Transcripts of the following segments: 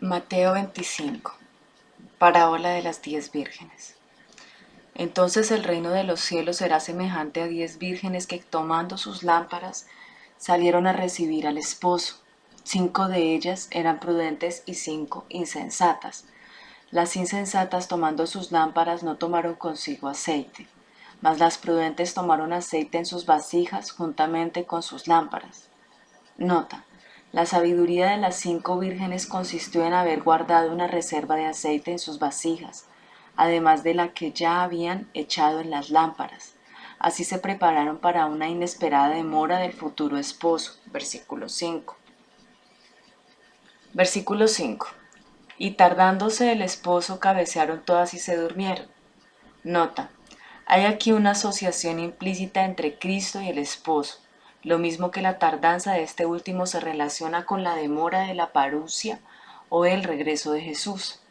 Mateo 25. Parábola de las 10 vírgenes. Entonces el reino de los cielos será semejante a 10 vírgenes que, tomando sus lámparas, salieron a recibir al esposo. 5 de ellas eran prudentes y 5 insensatas. Las insensatas, tomando sus lámparas, no tomaron consigo aceite, mas las prudentes tomaron aceite en sus vasijas juntamente con sus lámparas. Nota: la sabiduría de las 5 vírgenes consistió en haber guardado una reserva de aceite en sus vasijas, además de la que ya habían echado en las lámparas. Así se prepararon para una inesperada demora del futuro esposo. Versículo 5. Versículo 5. Y tardándose el esposo, cabecearon todas y se durmieron. Nota: hay aquí una asociación implícita entre Cristo y el esposo, lo mismo que la tardanza de este último se relaciona con la demora de la parusia o el regreso de Jesús.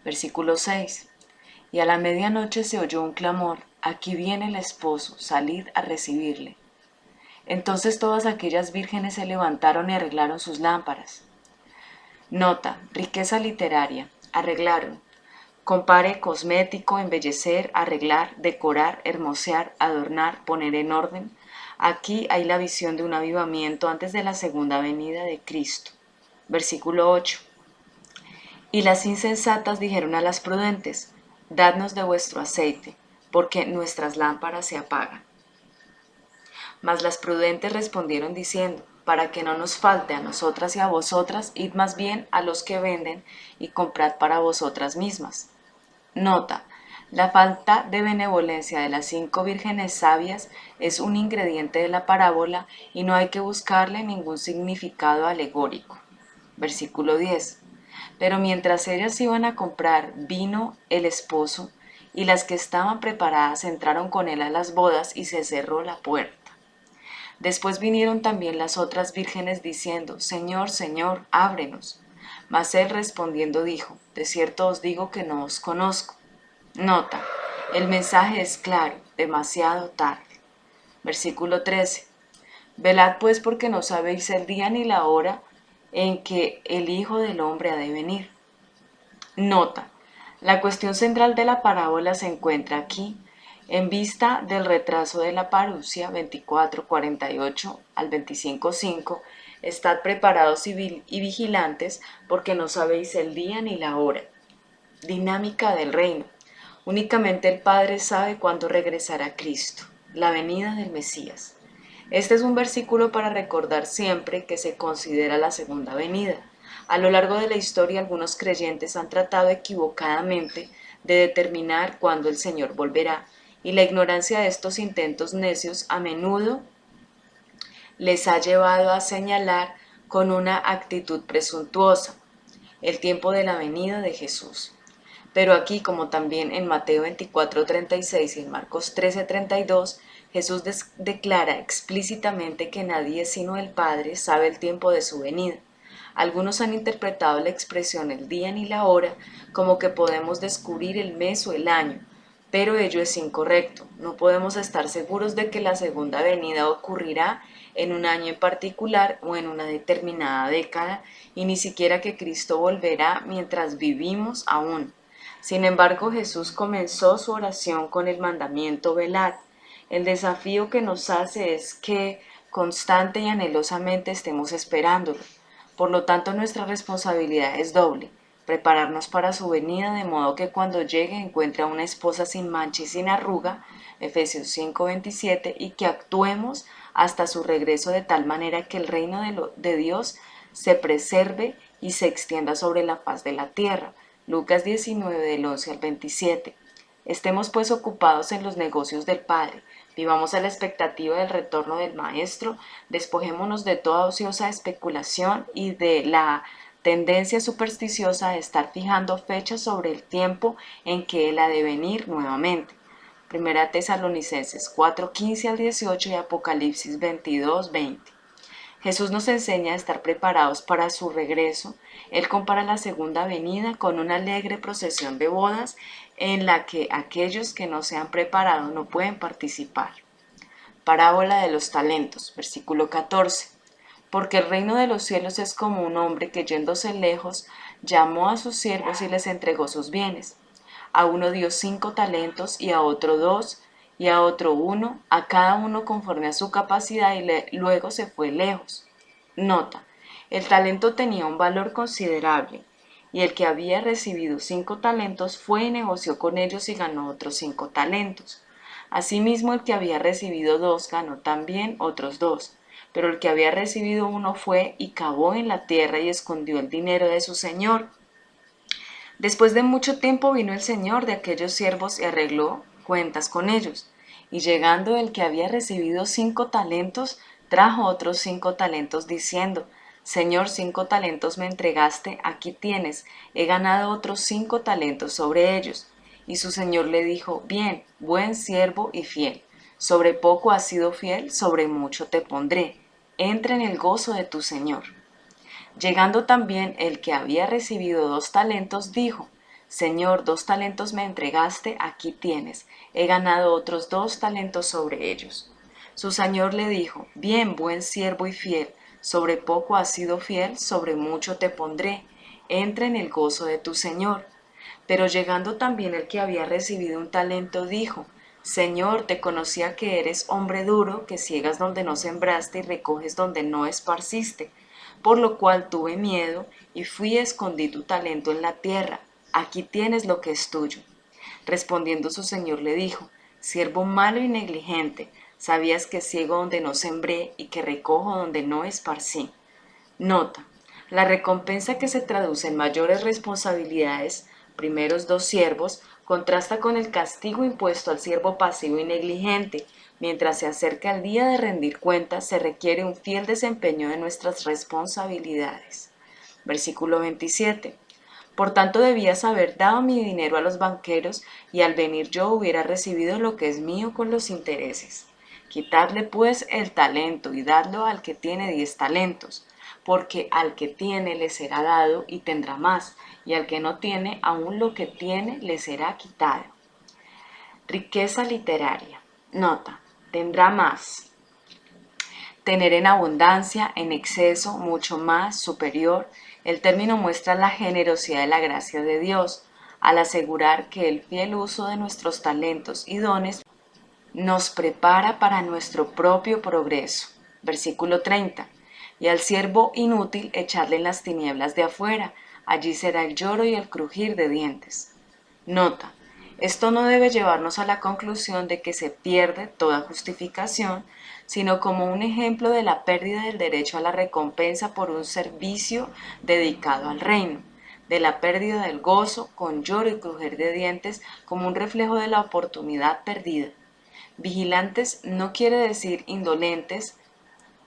Versículo 6. Y a la medianoche se oyó un clamor: aquí viene el esposo, salid a recibirle. Entonces todas aquellas vírgenes se levantaron y arreglaron sus lámparas. Nota: riqueza literaria. Arreglaron. Compare cosmético, embellecer, arreglar, decorar, hermosear, adornar, poner en orden. Aquí hay la visión de un avivamiento antes de la segunda venida de Cristo. Versículo 8. Y las insensatas dijeron a las prudentes: dadnos de vuestro aceite, porque nuestras lámparas se apagan. Mas las prudentes respondieron diciendo: para que no nos falte a nosotras y a vosotras, id más bien a los que venden y comprad para vosotras mismas. Nota: la falta de benevolencia de las 5 vírgenes sabias es un ingrediente de la parábola y no hay que buscarle ningún significado alegórico. Versículo 10. Pero mientras ellas iban a comprar, vino el esposo, y las que estaban preparadas entraron con él a las bodas y se cerró la puerta. Después vinieron también las otras vírgenes diciendo: Señor, Señor, ábrenos. Mas él respondiendo dijo: de cierto os digo que no os conozco. Nota: el mensaje es claro, demasiado tarde. Versículo 13. Velad pues, porque no sabéis el día ni la hora en que el Hijo del Hombre ha de venir. Nota: la cuestión central de la parábola se encuentra aquí, en vista del retraso de la parusia 24:48 al 25:5. Estad preparados y vigilantes, porque no sabéis el día ni la hora. Dinámica del reino. Únicamente el Padre sabe cuándo regresará Cristo, la venida del Mesías. Este es un versículo para recordar siempre que se considera la segunda venida. A lo largo de la historia, algunos creyentes han tratado equivocadamente de determinar cuándo el Señor volverá, y la ignorancia de estos intentos necios a menudo les ha llevado a señalar con una actitud presuntuosa el tiempo de la venida de Jesús. Pero aquí, como también en Mateo 24:36 y en Marcos 13:32, Jesús declara explícitamente que nadie sino el Padre sabe el tiempo de su venida. Algunos han interpretado la expresión el día ni la hora como que podemos descubrir el mes o el año, pero ello es incorrecto. No podemos estar seguros de que la segunda venida ocurrirá en un año en particular o en una determinada década, y ni siquiera que Cristo volverá mientras vivimos aún. Sin embargo, Jesús comenzó su oración con el mandamiento: velad. El desafío que nos hace es que constante y anhelosamente estemos esperándolo. Por lo tanto, nuestra responsabilidad es doble: prepararnos para su venida, de modo que cuando llegue encuentre a una esposa sin mancha y sin arruga, Efesios 5:27, y que actuemos hasta su regreso de tal manera que el reino de Dios se preserve y se extienda sobre la faz de la tierra. Lucas 19, del 11 al 27. Estemos pues ocupados en los negocios del Padre, vivamos a la expectativa del retorno del Maestro, despojémonos de toda ociosa especulación y de la tendencia supersticiosa de estar fijando fechas sobre el tiempo en que Él ha de venir nuevamente. Primera Tesalonicenses 4:15 al 18 y Apocalipsis 22:20. Jesús nos enseña a estar preparados para su regreso. Él compara la segunda venida con una alegre procesión de bodas en la que aquellos que no se han preparado no pueden participar. Parábola de los talentos, versículo 14. porque el reino de los cielos es como un hombre que yéndose lejos llamó a sus siervos y les entregó sus bienes. A uno dio 5 talentos y a otro 2 y a otro 1, a cada uno conforme a su capacidad y luego se fue lejos. Nota: el talento tenía un valor considerable y el que había recibido 5 talentos fue y negoció con ellos y ganó otros 5 talentos. Asimismo, el que había recibido 2 ganó también otros 2, pero el que había recibido 1 fue y cavó en la tierra y escondió el dinero de su señor. Después de mucho tiempo vino el señor de aquellos siervos y arregló cuentas con ellos. Y llegando el que había recibido 5 talentos, trajo otros 5 talentos diciendo: Señor, 5 talentos me entregaste, aquí tienes, he ganado otros 5 talentos sobre ellos. Y su señor le dijo: Bien, buen siervo y fiel, sobre poco has sido fiel, sobre mucho te pondré, entra en el gozo de tu señor. Llegando también el que había recibido 2 talentos, dijo: Señor, 2 talentos me entregaste, aquí tienes, he ganado otros 2 talentos sobre ellos. Su señor le dijo: Bien, buen siervo y fiel, sobre poco has sido fiel, sobre mucho te pondré, entra en el gozo de tu señor. Pero llegando también el que había recibido 1 talento, dijo: Señor, te conocía que eres hombre duro, que ciegas donde no sembraste y recoges donde no esparciste, por lo cual tuve miedo y fui y escondí tu talento en la tierra. Aquí tienes lo que es tuyo. Respondiendo su señor le dijo: Siervo malo y negligente, sabías que ciego donde no sembré y que recojo donde no esparcí. Nota: la recompensa, que se traduce en mayores responsabilidades, primeros 2 siervos, contrasta con el castigo impuesto al siervo pasivo y negligente. Mientras se acerca el día de rendir cuentas, se requiere un fiel desempeño de nuestras responsabilidades. Versículo 27. Por tanto debías haber dado mi dinero a los banqueros, y al venir yo hubiera recibido lo que es mío con los intereses. Quitadle pues el talento y dadlo al que tiene 10 talentos, porque al que tiene le será dado y tendrá más, y al que no tiene, aún lo que tiene le será quitado. Riqueza literaria. Nota: tendrá más. Tener en abundancia, en exceso, mucho más, superior. El término muestra la generosidad de la gracia de Dios, al asegurar que el fiel uso de nuestros talentos y dones nos prepara para nuestro propio progreso. Versículo 30. Y al siervo inútil echarle en las tinieblas de afuera, allí será el lloro y el crujir de dientes. Nota: esto no debe llevarnos a la conclusión de que se pierde toda justificación, sino como un ejemplo de la pérdida del derecho a la recompensa por un servicio dedicado al reino, de la pérdida del gozo con lloro y crujir de dientes como un reflejo de la oportunidad perdida. Vigilantes no quiere decir indolentes,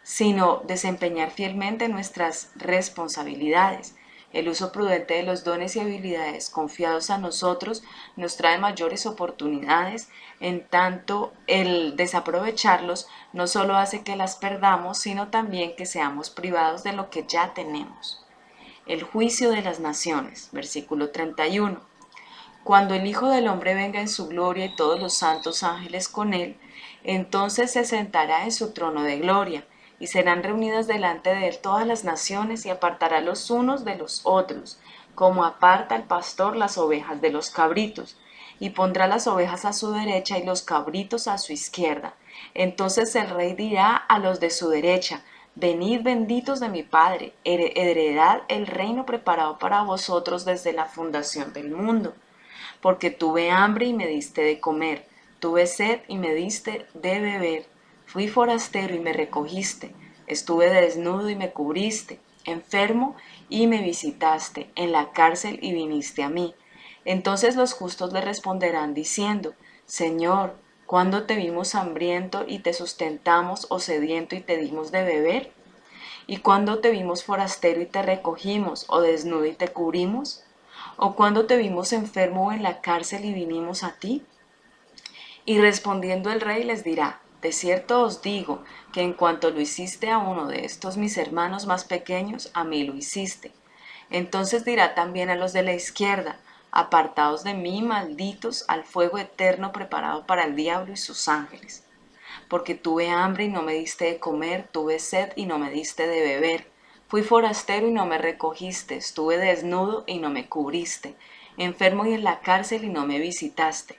sino desempeñar fielmente nuestras responsabilidades. El uso prudente de los dones y habilidades confiados a nosotros nos trae mayores oportunidades, en tanto el desaprovecharlos no solo hace que las perdamos, sino también que seamos privados de lo que ya tenemos. El juicio de las naciones, versículo 31. Cuando el Hijo del Hombre venga en su gloria y todos los santos ángeles con él, entonces se sentará en su trono de gloria, y serán reunidas delante de él todas las naciones, y apartará los unos de los otros, como aparta el pastor las ovejas de los cabritos, y pondrá las ovejas a su derecha y los cabritos a su izquierda. Entonces el rey dirá a los de su derecha: Venid, benditos de mi Padre, heredad el reino preparado para vosotros desde la fundación del mundo. Porque tuve hambre y me diste de comer, tuve sed y me diste de beber, fui forastero y me recogiste, estuve desnudo y me cubriste, enfermo y me visitaste, en la cárcel y viniste a mí. Entonces los justos le responderán diciendo: Señor, ¿cuándo te vimos hambriento y te sustentamos, o sediento y te dimos de beber? ¿Y cuándo te vimos forastero y te recogimos, o desnudo y te cubrimos? ¿O cuando te vimos enfermo o en la cárcel y vinimos a ti? Y respondiendo el rey les dirá: de cierto os digo que en cuanto lo hiciste a uno de estos mis hermanos más pequeños, a mí lo hiciste. Entonces dirá también a los de la izquierda: apartaos de mí, malditos, al fuego eterno preparado para el diablo y sus ángeles. porque tuve hambre y no me diste de comer, tuve sed y no me diste de beber. Fui forastero y no me recogiste, estuve desnudo y no me cubriste, enfermo y en la cárcel y no me visitaste.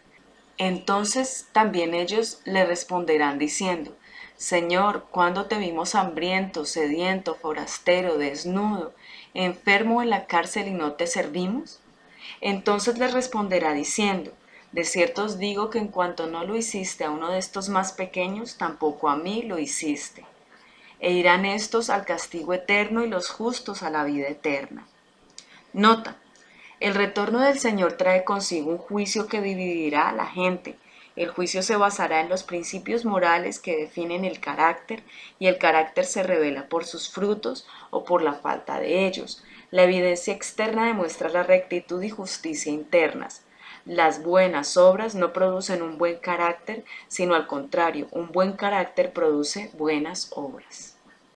Entonces también ellos le responderán diciendo, Señor, ¿cuándo te vimos hambriento, sediento, forastero, desnudo, enfermo en la cárcel y no te servimos? Entonces les responderá diciendo, de cierto os digo que en cuanto no lo hiciste a uno de estos más pequeños, tampoco a mí lo hiciste. E irán estos al castigo eterno y los justos a la vida eterna. Nota: el retorno del Señor trae consigo un juicio que dividirá a la gente. El juicio se basará en los principios morales que definen el carácter, y el carácter se revela por sus frutos o por la falta de ellos. La evidencia externa demuestra la rectitud y justicia internas. Las buenas obras no producen un buen carácter, sino al contrario, un buen carácter produce buenas obras.